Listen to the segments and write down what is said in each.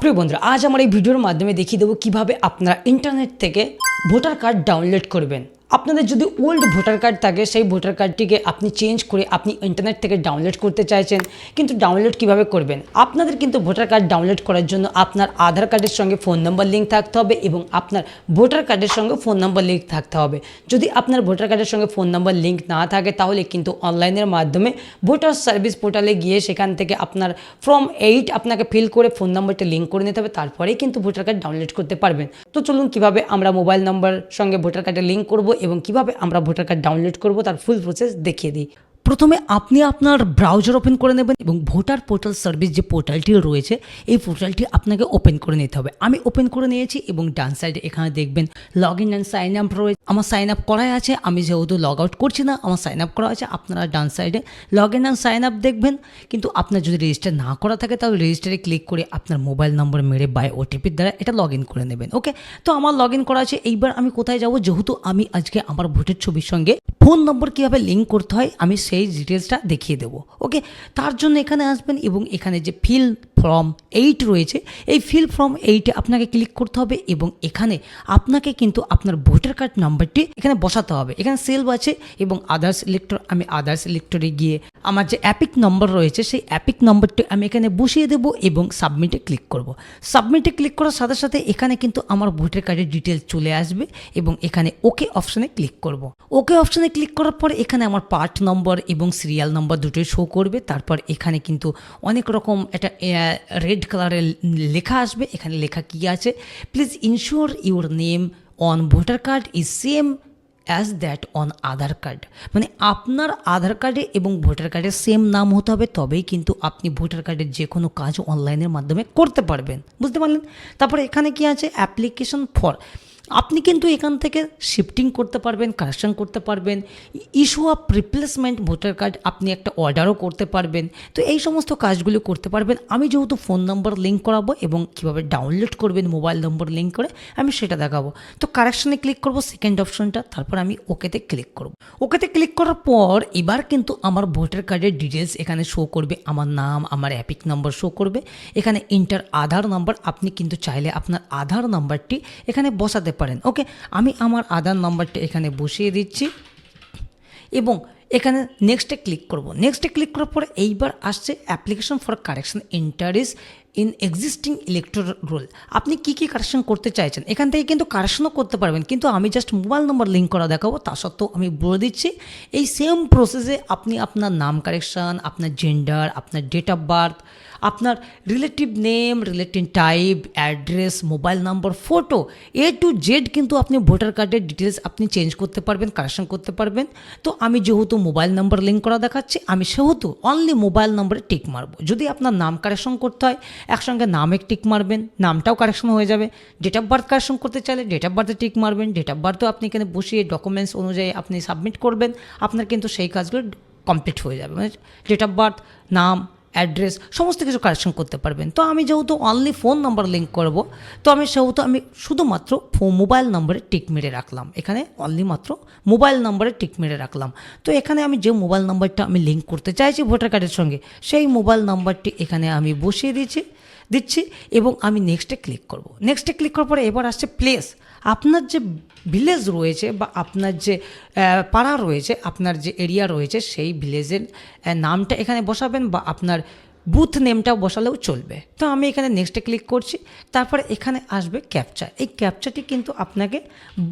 প্রিয় বন্ধুরা, আজ আমার এই ভিডিওর মাধ্যমে দেখিয়ে দেবো কিভাবে আপনারা ইন্টারনেট থেকে ভোটার কার্ড ডাউনলোড করবেন। আপনাদের যদি ওল্ড ভোটার কার্ড থাকে, সেই ভোটার কার্ডটিকে আপনি চেঞ্জ করে আপনি ইন্টারনেট থেকে ডাউনলোড করতে চাইছেন, কিন্তু ডাউনলোড কিভাবে করবেন? আপনাদের কিন্তু ভোটার কার্ড ডাউনলোড করার জন্য আপনার আধার কার্ডের সঙ্গে ফোন নাম্বার লিঙ্ক থাকতে হবে এবং আপনার ভোটার কার্ডের সঙ্গে ফোন নাম্বার লিঙ্ক থাকতে হবে। যদি আপনার ভোটার কার্ডের সঙ্গে ফোন নাম্বার লিঙ্ক না থাকে, তাহলে কিন্তু অনলাইনের মাধ্যমে ভোটার সার্ভিস পোর্টালে গিয়ে সেখান থেকে আপনার ফর্ম 8 আপনাকে ফিল করে ফোন নাম্বারটা লিঙ্ক করে নিতে হবে, তারপরেই কিন্তু ভোটার কার্ড ডাউনলোড করতে পারবেন। তো চলুন কিভাবে আমরা মোবাইল নাম্বার সঙ্গে ভোটার কার্ডে লিঙ্ক করব এবং কিভাবে আমরা ভোটার কার্ড ডাউনলোড করব তার ফুল প্রসেস দেখিয়ে দিই। প্রথমে আপনি আপনার ব্রাউজার ওপেন করে নেবেন এবং ভোটার পোর্টাল সার্ভিস যে পোর্টালটি রয়েছে, এই পোর্টালটি আপনাকে ওপেন করে নিতে হবে। আমি ওপেন করে নিয়েছি এবং ডান সাইডে এখানে দেখবেন log in and sign up রয়েছে। আমার সাইন আপ করাই আছে, আমি যেহেতু লগ আউট করছি না, আমার সাইন আপ করা আছে। আপনারা ডান সাইডে log in and sign up দেখবেন, কিন্তু আপনার যদি রেজিস্টার না করা থাকে তাহলে রেজিস্টারে ক্লিক করে আপনার মোবাইল নম্বর মেরে বাই ওটিপির দ্বারা এটা লগ ইন করে নেবেন। ওকে, তো আমার লগ ইন করা আছে। এইবার আমি কোথায় যাব? যেহেতু আমি আজকে আমার ভোটের ছবির সঙ্গে ফোন নম্বর কীভাবে লিঙ্ক করতে হয় আমি সেই ডিটেলসটা দেখিয়ে দেবো। ওকে, তার জন্য এখানে আসবেন এবং এখানে যে ফিল ফর্ম 8 রয়েছে, এই ফিল ফর্ম 8-এ আপনাকে ক্লিক করতে হবে এবং এখানে আপনাকে কিন্তু আপনার ভোটার কার্ড নাম্বারটি এখানে বসাতে হবে। এখানে সেলফ আছে এবং আদার্স সিলেক্টর, আমি আদার্স সিলেক্টরে গিয়ে আমার যে অ্যাপিক নম্বর রয়েছে সেই অ্যাপিক নম্বরটি আমি এখানে বসিয়ে দেবো এবং সাবমিটে ক্লিক করব। সাবমিটে ক্লিক করার সাথে সাথে এখানে কিন্তু আমার ভোটার কার্ডের ডিটেলস চলে আসবে এবং এখানে ওকে অপশানে ক্লিক করব। ওকে অপশানে ক্লিক করার পর এখানে আমার পার্ট নম্বর এবং সিরিয়াল নম্বর দুটোই শো করবে। তারপর এখানে কিন্তু অনেক রকম একটা রেড কালারের লেখা আসবে। এখানে লেখা কি আছে? Please ensure your name on voter card is same as that on Aadhaar card. মানে আপনার আধার কার্ডে এবং ভোটার কার্ডের সেম নাম হতে হবে, তবেই কিন্তু আপনি ভোটার কার্ডের যে কোনো কাজ অনলাইনের মাধ্যমে করতে পারবেন। বুঝতে পারলেন? তারপরে এখানে কি আছে? Application for. আপনি কিন্তু এখান থেকে শিফটিং করতে পারবেন, কারেকশন করতে পারবেন, issue of replacement voter card আপনি একটা অর্ডারও করতে পারবেন। তো এই সমস্ত কাজগুলো করতে পারবেন। আমি যেহেতু ফোন নম্বর লিঙ্ক করাবো এবং কীভাবে ডাউনলোড করবেন মোবাইল নম্বর লিঙ্ক করে আমি সেটা দেখাবো। তো কারেকশনে ক্লিক করব, সেকেন্ড অপশনটা, তারপর আমি ওকেতে ক্লিক করব। ওকেতে ক্লিক করার পর এবার কিন্তু আমার ভোটার কার্ডের ডিটেলস এখানে শো করবে। আমার নাম, আমার অ্যাপিক নম্বর শো করবে। এখানে ইন্টার আধার নাম্বার, আপনি কিন্তু চাইলে আপনার আধার নাম্বারটি এখানে বসাতে পারেন। ওকে, আমি আমার আধার নাম্বারটা এখানে বসিয়ে দিচ্ছি এবং এখানে নেক্সটে ক্লিক করব। নেক্সটে ক্লিক করার পরে এইবার আসছে application for correction entries in existing electoral roll. আপনি কী কী কারেকশন করতে চাইছেন এখান থেকে কিন্তু কারেকশনও করতে পারবেন, কিন্তু আমি জাস্ট মোবাইল নম্বর লিঙ্ক করা দেখাবো। তা সত্ত্বেও আমি বলে দিচ্ছি, এই সেম প্রসেসে আপনি আপনার নাম কারেকশন, আপনার জেন্ডার, আপনার ডেট অফ বার্থ, আপনার relative name, relative type, address, mobile number, photo, A to Z কিন্তু আপনি ভোটার কার্ডের ডিটেলস আপনি চেঞ্জ করতে পারবেন, কারেকশন করতে পারবেন। তো আমি যেহেতু মোবাইল নাম্বার লিঙ্ক করা দেখাচ্ছি, আমি সেহেতু অনলি মোবাইল নাম্বারে টিক মারবো। যদি আপনার নাম কারেকশন করতে হয় একসঙ্গে নামে টিক মারবেন, নামটাও কারেকশন হয়ে যাবে। ডেট অফ বার্থ কারেকশন করতে চাইলে ডেট অফ বার্থে টিক মারবেন। ডেট অফ বার্থও আপনি এখানে বসিয়ে ডকুমেন্টস অনুযায়ী আপনি সাবমিট করবেন, আপনার কিন্তু সেই কাজগুলো কমপ্লিট হয়ে যাবে। মানে ডেট অফ বার্থ, নাম, অ্যাড্রেস সমস্ত কিছু কারেকশন করতে পারবেন। তো আমি যেহেতু অনলি ফোন নাম্বার লিঙ্ক করব, তো আমি সেহেতু আমি শুধুমাত্র মোবাইল নাম্বারে টিক মেরে রাখলাম। এখানে অনলি মাত্র মোবাইল নাম্বারে টিক মেরে রাখলাম। তো এখানে আমি যে মোবাইল নাম্বারটা আমি লিঙ্ক করতে চাইছি ভোটার কার্ডের সঙ্গে, সেই মোবাইল নাম্বারটি এখানে আমি বসিয়ে দিচ্ছি এবং আমি নেক্সটে ক্লিক করব। নেক্সটে ক্লিক করার পরে এবার আসছে প্লেস। আপনার যে ভিলেজ রয়েছে বা আপনার যে পাড়া রয়েছে, আপনার যে এরিয়া রয়েছে, সেই ভিলেজের নামটা এখানে বসাবেন বা আপনার বুথ নেমটাও বসালেও চলবে। তো আমি এখানে নেক্সটে ক্লিক করছি। তারপরে এখানে আসবে ক্যাপচা। এই ক্যাপচাটি কিন্তু আপনাকে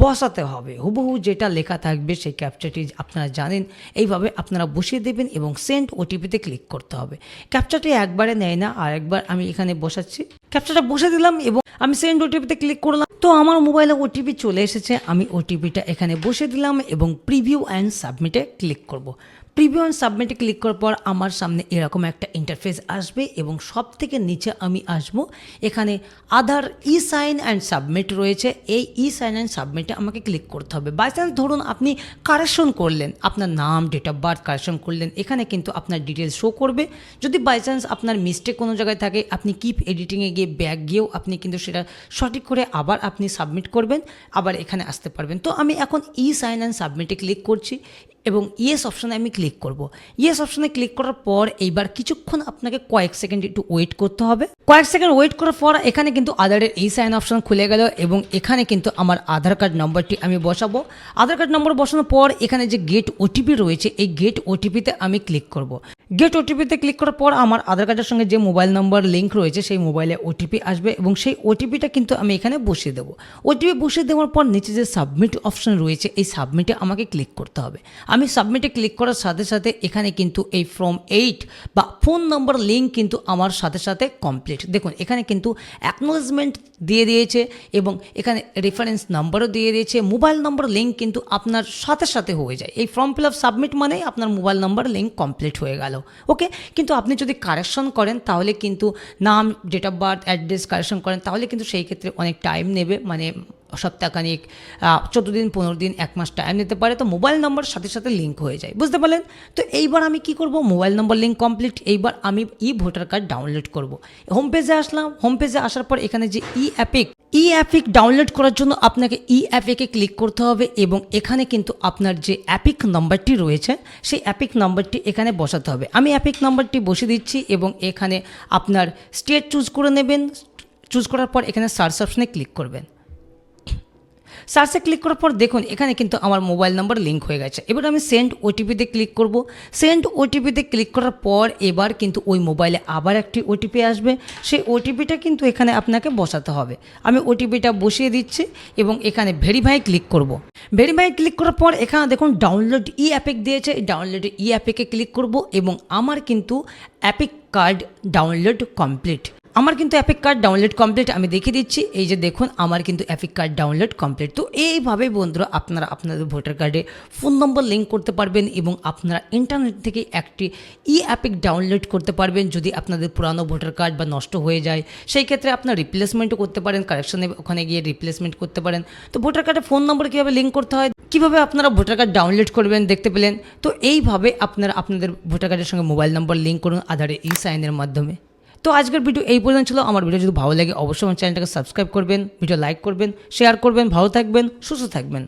বসাতে হবে, হুবহু যেটা লেখা থাকবে সেই ক্যাপচাটি আপনারা জানেন। এইভাবে আপনারা বসিয়ে দেবেন এবং সেন্ড ওটিপিতে ক্লিক করতে হবে। ক্যাপচাটি একবারে নেয় না, আর একবার আমি এখানে বসাচ্ছি, ক্যাপচাটা বসে দিলাম এবং আমি সেন্ড ওটিপিতে ক্লিক করলাম। তো আমার মোবাইলে ওটিপি চলে এসেছে, আমি ওটিপিটা এখানে বসে দিলাম এবং প্রিভিউ অ্যান্ড সাবমিটে ক্লিক করব। প্রিভিউ অ্যান্ড সাবমিটে ক্লিক করার পর আমার সামনে এরকম একটা ইন্টারফেস আসবে এবং সব থেকে নিচে আমি আসবো, এখানে আধার ই সাইন অ্যান্ড সাবমিট রয়েছে। এই ই সাইন অ্যান্ড সাবমিটে আমাকে ক্লিক করতে হবে। বাই চান্স ধরুন আপনি কারেকশন করলেন, আপনার নাম, ডেট অফ বার্থ কারেকশন করলেন, এখানে কিন্তু আপনার ডিটেলস শো করবে। যদি বাই চান্স আপনার মিস্টেক কোনো জায়গায় থাকে, আপনি কিপ এডিটিংয়ে গিয়ে ব্যাক গিয়েও আপনি কিন্তু সেটা সঠিক করে আবার আপনি সাবমিট করবেন, আবার এখানে আসতে পারবেন। তো আমি এখন ই সাইন অ্যান্ড সাবমিটে ক্লিক করছি এবং ইয়েস অপশানে আমি ক্লিক করব। ইয়েস অপশানে ক্লিক করার পর এইবার কিছুক্ষণ আপনাকে কয়েক সেকেন্ড একটু ওয়েট করতে হবে। কয়েক সেকেন্ড ওয়েট করার পর এখানে কিন্তু আধারের এই সাইন অপশান খুলে গেল এবং এখানে কিন্তু আমার আধার কার্ড নম্বরটি আমি বসাবো। আধার কার্ড নম্বর বসানোর পর এখানে যে গেট ওটিপি রয়েছে এই গেট ওটিপিতে আমি ক্লিক করব। গেট ওটিপিতে ক্লিক করার পর আমার আধার কার্ডের সঙ্গে যে মোবাইল নম্বর লিঙ্ক রয়েছে সেই মোবাইলে ওটিপি আসবে এবং সেই ওটিপিটা কিন্তু আমি এখানে বসিয়ে দেবো। ওটিপি বসিয়ে দেওয়ার পর নিচে যে সাবমিট অপশন রয়েছে এই সাবমিটে আমাকে ক্লিক করতে হবে। আমি সাবমিটে ক্লিক করার সাথে সাথে এখানে কিন্তু এই ফর্ম 8 বা ফোন নম্বর লিঙ্ক কিন্তু আমার সাথে সাথে কমপ্লিট। দেখুন এখানে কিন্তু অ্যাকনোলেজমেন্ট দিয়ে দিয়েছে এবং এখানে রেফারেন্স নাম্বারও দিয়ে দিয়েছে। মোবাইল নম্বর লিঙ্ক কিন্তু আপনার সাথে সাথে হয়ে যায়। এই ফর্ম ফিল আপ সাবমিট মানেই আপনার মোবাইল নম্বর লিঙ্ক কমপ্লিট হয়ে গেল। ওকে, কিন্তু আপনি যদি কারেকশন করেন তাহলে কিন্তু নাম, date of birth, address correction করেন তাহলে কিন্তু সেই ক্ষেত্রে অনেক টাইম নেবে, মানে সপ্তাহখানিক, 14 দিন, 15 দিন, 1 মাস টাইম নিতে পারে। তো মোবাইল নম্বর সাথে সাথে লিঙ্ক হয়ে যায়, বুঝতে পারলেন? তো এইবার আমি কি করব, মোবাইল নম্বর লিঙ্ক কমপ্লিট। এইবার আমি ই ভোটার কার্ড ডাউনলোড করব। হোম পেজে আসলাম। হোম পেজে আসার পর এখানে যে ই অ্যাপিক ডাউনলোড করার জন্য আপনাকে ই অ্যাপিকে ক্লিক করতে হবে এবং এখানে কিন্তু আপনার যে অ্যাপিক নাম্বারটি রয়েছে সেই অ্যাপিক নাম্বারটি এখানে বসাতে হবে। আমি অ্যাপিক নাম্বারটি বসিয়ে দিচ্ছি এবং এখানে আপনার স্টেট চুজ করে নেবেন। চুজ করার পর এখানে সার্চ অপশনে ক্লিক করবেন। সার্চে ক্লিক করার পর দেখুন এখানে কিন্তু আমার মোবাইল নাম্বার লিঙ্ক হয়ে গেছে। এবার আমি সেন্ড ওটিপিতে ক্লিক করব। সেন্ড ওটিপিতে ক্লিক করার পর এবার কিন্তু ওই মোবাইলে আবার একটি ওটিপি আসবে। সেই ওটিপিটা কিন্তু এখানে আপনাকে বসাতে হবে। আমি ওটিপিটা বসিয়ে দিচ্ছি এবং এখানে ভেরিফাই ক্লিক করব। ভেরিফাই ক্লিক করার পর এখানে দেখুন ডাউনলোড ই অ্যাপিক দিয়েছে। ডাউনলোড ই অ্যাপিকে ক্লিক করব এবং আমার কিন্তু অ্যাপিক কার্ড ডাউনলোড কমপ্লিট। আমার কিন্তু অ্যাপিক কার্ড ডাউনলোড কমপ্লিট। আমি দেখিয়ে দিচ্ছি, এই যে দেখুন আমার কিন্তু অ্যাপিক কার্ড ডাউনলোড কমপ্লিট। তো এইভাবে বন্ধুরা আপনারা আপনাদের ভোটার কার্ডে ফোন নম্বর লিঙ্ক করতে পারবেন এবং আপনারা ইন্টারনেট থেকে একটি ই অ্যাপিক ডাউনলোড করতে পারবেন। যদি আপনাদের পুরানো ভোটার কার্ড বা নষ্ট হয়ে যায় সেই ক্ষেত্রে আপনার রিপ্লেসমেন্টও করতে পারেন, কারেকশনে ওখানে গিয়ে রিপ্লেসমেন্ট করতে পারেন। তো ভোটার কার্ডে ফোন নম্বর কীভাবে লিঙ্ক করতে হয়, কীভাবে আপনারা ভোটার কার্ড ডাউনলোড করবেন দেখতে পেলেন। তো এইভাবে আপনারা আপনাদের ভোটার কার্ডের সঙ্গে মোবাইল নম্বর লিঙ্ক করুন আধারের ই সাইনের মাধ্যমে। তো আজকের ভিডিও এই পর্যন্ত ছিল। আমার ভিডিও যদি ভালো লাগে অবশ্যই আমার চ্যানেলটাকে সাবস্ক্রাইব করবেন, ভিডিও লাইক করবেন, শেয়ার করবেন। ভালো থাকবেন, সুস্থ থাকবেন।